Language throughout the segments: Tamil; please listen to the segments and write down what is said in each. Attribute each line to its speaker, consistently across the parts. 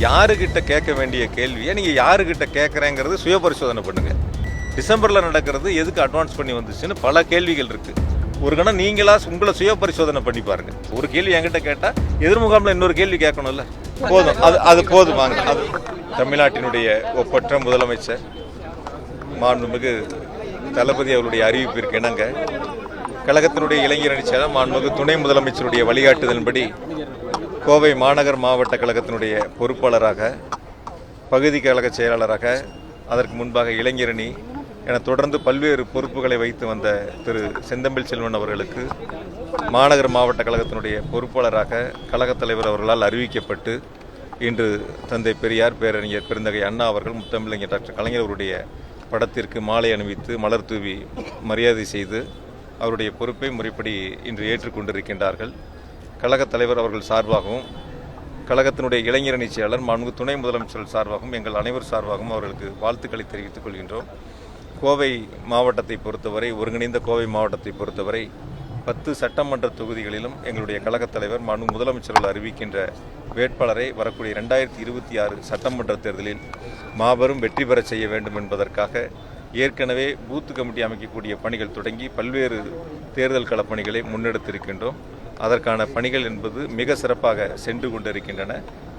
Speaker 1: யாருக்கிட்ட கேட்க வேண்டிய கேள்வியை நீங்கள் யாருக்கிட்ட கேட்குறேங்கிறது சுய பரிசோதனை பண்ணுங்கள். டிசம்பரில் நடக்கிறது எதுக்கு அட்வான்ஸ் பண்ணி வந்துச்சுன்னு பல கேள்விகள் இருக்குது. ஒரு கணம் நீங்களா உங்களை சுய பரிசோதனை பண்ணி பாருங்க. ஒரு கேள்வி என்கிட்ட கேட்டால் எதிர்முகாமில் இன்னொரு கேள்வி கேட்கணும்ல, போதும், அது போதும் வாங்க. அது தமிழ்நாட்டினுடைய ஒப்பற்ற முதலமைச்சர் மாண்புமிகு தளபதி அவருடைய அறிவிப்பிற்கு இணங்க கழகத்தினுடைய இளைஞர் அணி செயலர் மாண்புமிகு துணை முதலமைச்சருடைய வழிகாட்டுதலின்படி கோவை மாநகர் மாவட்ட கழகத்தினுடைய பொறுப்பாளராக, பகுதி கழக செயலாளராக, அதற்கு முன்பாக இளைஞரணி என தொடர்ந்து பல்வேறு பொறுப்புகளை வைத்து வந்த திரு செந்தமிழ் செல்வன் அவர்களுக்கு மாநகர் மாவட்ட கழகத்தினுடைய பொறுப்பாளராக கழகத் தலைவர் அவர்களால் அறிவிக்கப்பட்டு இன்று தந்தை பெரியார் பேரறிஞர் பெருந்தகை அண்ணா அவர்கள் முத்தமிழறிஞர் டாக்டர் கலைஞர் அவருடைய படத்திற்கு மாலை அணிவித்து மலர் தூவி மரியாதை செய்து அவருடைய பொறுப்பை முறைப்படி இன்று ஏற்றுக்கொண்டிருக்கின்றார்கள். கழகத் தலைவர் அவர்கள் சார்பாகவும் கழகத்தினுடைய இளைஞரணி செயலாளர் மாண்புமிகு துணை முதலமைச்சர் சார்பாகவும் எங்கள் அனைவர் சார்பாகவும் அவர்களுக்கு வாழ்த்துக்களை தெரிவித்துக் கொள்கின்றோம். கோவை மாவட்டத்தை பொறுத்தவரை, ஒருங்கிணைந்த கோவை மாவட்டத்தை பொறுத்தவரை 10 சட்டமன்ற தொகுதிகளிலும் எங்களுடைய கழகத் தலைவர் மாண்புமிகு முதலமைச்சர்கள் அறிவிக்கின்ற வேட்பாளரை வரக்கூடிய 2026 சட்டமன்ற தேர்தலில் மாபெரும் வெற்றி பெற செய்ய வேண்டும் என்பதற்காக ஏற்கனவே பூத்து கமிட்டி அமைக்கக்கூடிய பணிகள் தொடங்கி பல்வேறு தேர்தல் களப்பணிகளை முன்னெடுத்திருக்கின்றோம். அதற்கான பணிகள் என்பது மிக சிறப்பாக சென்று கொண்டிருக்கின்றன.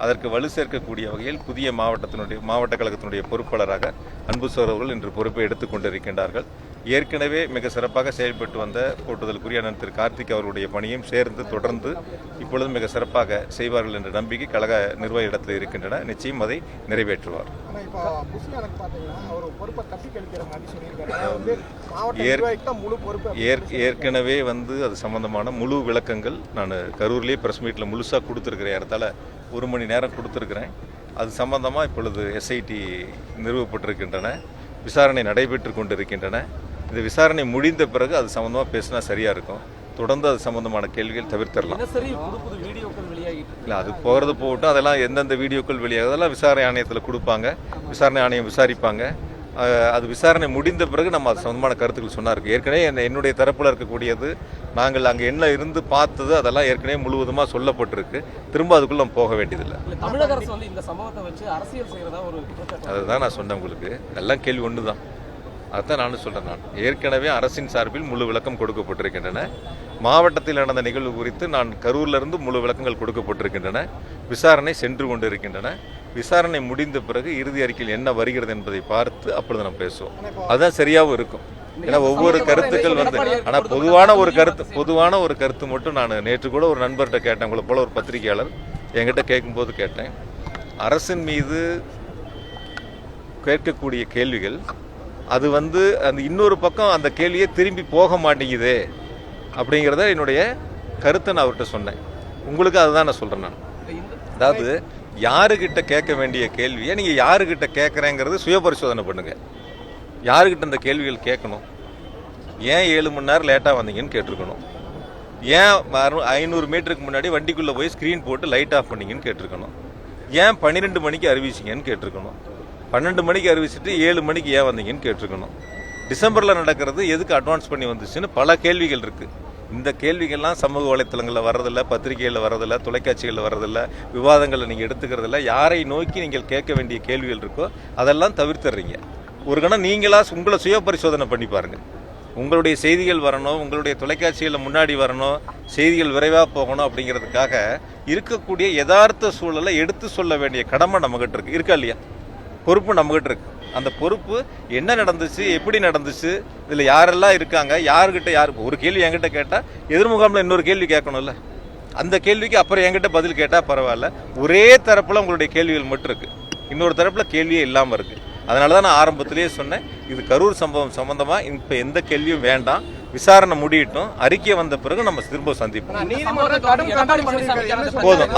Speaker 1: அதற்கு வலு சேர்க்கக்கூடிய வகையில் புதிய மாவட்ட கழகத்தினுடைய பொறுப்பாளராக அன்பு சோழர்கள் இன்று பொறுப்பை எடுத்துக் கொண்டிருக்கின்றார்கள். ஏற்கனவே மிக சிறப்பாக செயல்பட்டு வந்த போட்டுதலுக்குரிய அண்ணன் திரு கார்த்திக் அவருடைய பணியும் சேர்ந்து தொடர்ந்து இப்பொழுது மிக சிறப்பாக செய்வார்கள் என்ற நம்பிக்கை கழக நிர்வாகிகளிடத்தில் இருக்கின்றன. நிச்சயம் அதை நிறைவேற்றுவார். ஏற்கனவே அது சம்பந்தமான முழு விளக்கங்கள் நான் கரூர்லேயே பிரஸ் மீட்டில் முழுசாக கொடுத்துருக்கிறேன். ஏறத்தாழ 1 மணி நேரம் கொடுத்துருக்கிறேன். அது சம்பந்தமாக இப்பொழுது எஸ்ஐடி நிறுவப்பட்டிருக்கின்றன, விசாரணை நடைபெற்று கொண்டிருக்கின்றன. இந்த விசாரணை முடிந்த பிறகு அது சம்பந்தமாக பேசினா சரியா இருக்கும். தொடர்ந்து அது சம்பந்தமான கேள்விகள் தவிர்த்திடலாம். இல்லை, அது போகிறது போகட்டும். அதெல்லாம் எந்தெந்த வீடியோக்கள் வெளியாகுது அதெல்லாம் விசாரணை ஆணையத்தில் கொடுப்பாங்க, விசாரணை ஆணையம் விசாரிப்பாங்க. அது விசாரணை முடிந்த பிறகு நம்ம அது சம்பந்தமான கருத்துக்கள் சொன்னா இருக்கு. ஏற்கனவே என்னுடைய தரப்பில் இருக்கக்கூடியது, நாங்கள் அங்கே என்ன இருந்து பார்த்தது அதெல்லாம் ஏற்கனவே முழுவதுமாக சொல்லப்பட்டிருக்கு. திரும்ப அதுக்குள்ள நம்ம போக வேண்டியதில்லை. அதுதான் நான் சொன்னேன் உங்களுக்கு. எல்லாம் கேள்வி ஒன்று தான். அதுதான் நானும் சொல்கிறேன். நான் ஏற்கனவே அரசின் சார்பில் முழு விளக்கம் கொடுக்கப்பட்டிருக்கின்றன. மாவட்டத்தில் நடந்த நிகழ்வு குறித்து நான் கரூரிலிருந்து முழு விளக்கங்கள் கொடுக்கப்பட்டிருக்கின்றன. விசாரணை சென்று கொண்டிருக்கின்றன. விசாரணை முடிந்த பிறகு இறுதி அறிக்கையில் என்ன வருகிறது என்பதை பார்த்து அப்பொழுது நம்ம பேசுவோம். அதுதான் சரியாகவும் இருக்கும். ஏன்னா ஒவ்வொரு கருத்துக்கள் ஆனால் பொதுவான ஒரு கருத்து மட்டும் நான் நேற்று கூட ஒரு நண்பர்கிட்ட கேட்டேன். உங்களை போல ஒரு பத்திரிகையாளர் என்கிட்ட கேட்கும்போது கேட்டேன், அரசின் மீது கேட்கக்கூடிய கேள்விகள் அது அந்த இன்னொரு பக்கம் அந்த கேள்வியே திரும்பி போக மாட்டேங்குது அப்படிங்கிறத என்னுடைய கருத்தை நான் அவர்கிட்ட சொன்னேன். உங்களுக்கு அதுதான் நான் சொல்கிறேன். நான் அதாவது யாருக்கிட்ட கேட்க வேண்டிய கேள்வியை நீங்கள் யாருக்கிட்ட கேட்குறேங்கிறது சுய பரிசோதனை பண்ணுங்கள். யாருக்கிட்ட இந்த கேள்விகள் கேட்கணும்? ஏன் 7 மணி நேரம் லேட்டாக வந்தீங்கன்னு கேட்டிருக்கணும். ஏன் 500 மீட்டருக்கு முன்னாடி வண்டிக்குள்ளே போய் ஸ்க்ரீன் போட்டு லைட் ஆஃப் பண்ணீங்கன்னு கேட்டிருக்கணும். ஏன் 12 மணிக்கு அறிவிச்சிங்கன்னு கேட்டிருக்கணும். 12 மணிக்கு அறிவிச்சிட்டு 7 மணிக்கு ஏன் வந்தீங்கன்னு கேட்டிருக்கணும். டிசம்பரில் நடக்கிறது எதுக்கு அட்வான்ஸ் பண்ணி வந்துச்சுன்னு பல கேள்விகள் இருக்குது. இந்த கேள்விகள்லாம் சமூக வலைத்தளங்களில் வர்றதில்ல, பத்திரிகைகளில் வர்றதில்ல, தொலைக்காட்சிகளில் வர்றதில்ல, விவாதங்களில் நீங்கள் எடுத்துக்கிறதில்ல. யாரை நோக்கி நீங்கள் கேட்க வேண்டிய கேள்விகள் இருக்கோ அதெல்லாம் தவிர்த்துறீங்க. ஒரு கணம் நீங்களா உங்களை சுய பரிசோதனை பண்ணி பாருங்கள். உங்களுடைய செய்திகள் வரணும், உங்களுடைய தொலைக்காட்சிகளில் முன்னாடி வரணும், செய்திகள் விரைவாக போகணும் அப்படிங்கிறதுக்காக இருக்கக்கூடிய யதார்த்த சூழலை எடுத்து சொல்ல வேண்டிய கடமை நம்மகிட்ட இருக்கு. இருக்கா இல்லையா? பொறுப்பு நம்மகிட்ட இருக்கு. அந்த பொறுப்பு என்ன நடந்துச்சு, எப்படி நடந்துச்சு, இதில் யாரெல்லாம் இருக்காங்க, யாருக்கிட்ட ஒரு கேள்வி என்கிட்ட கேட்டால் எதிர்முகாமில் இன்னொரு கேள்வி கேட்கணும்ல. அந்த கேள்விக்கு அப்புறம் என்கிட்ட பதில் கேட்டால் பரவாயில்ல. ஒரே தரப்பில் உங்களுடைய கேள்விகள் மட்டும் இருக்கு, இன்னொரு தரப்பில் கேள்வியே இல்லாமல் இருக்கு. அதனால தான் நான் ஆரம்பத்திலேயே சொன்னேன், இது கரூர் சம்பவம் சம்பந்தமாக இப்போ எந்த கேள்வியும் வேண்டாம், விசாரணை முடியட்டும், அறிக்கை வந்த பிறகு நம்ம திரும்ப சந்திப்போம். போதும்.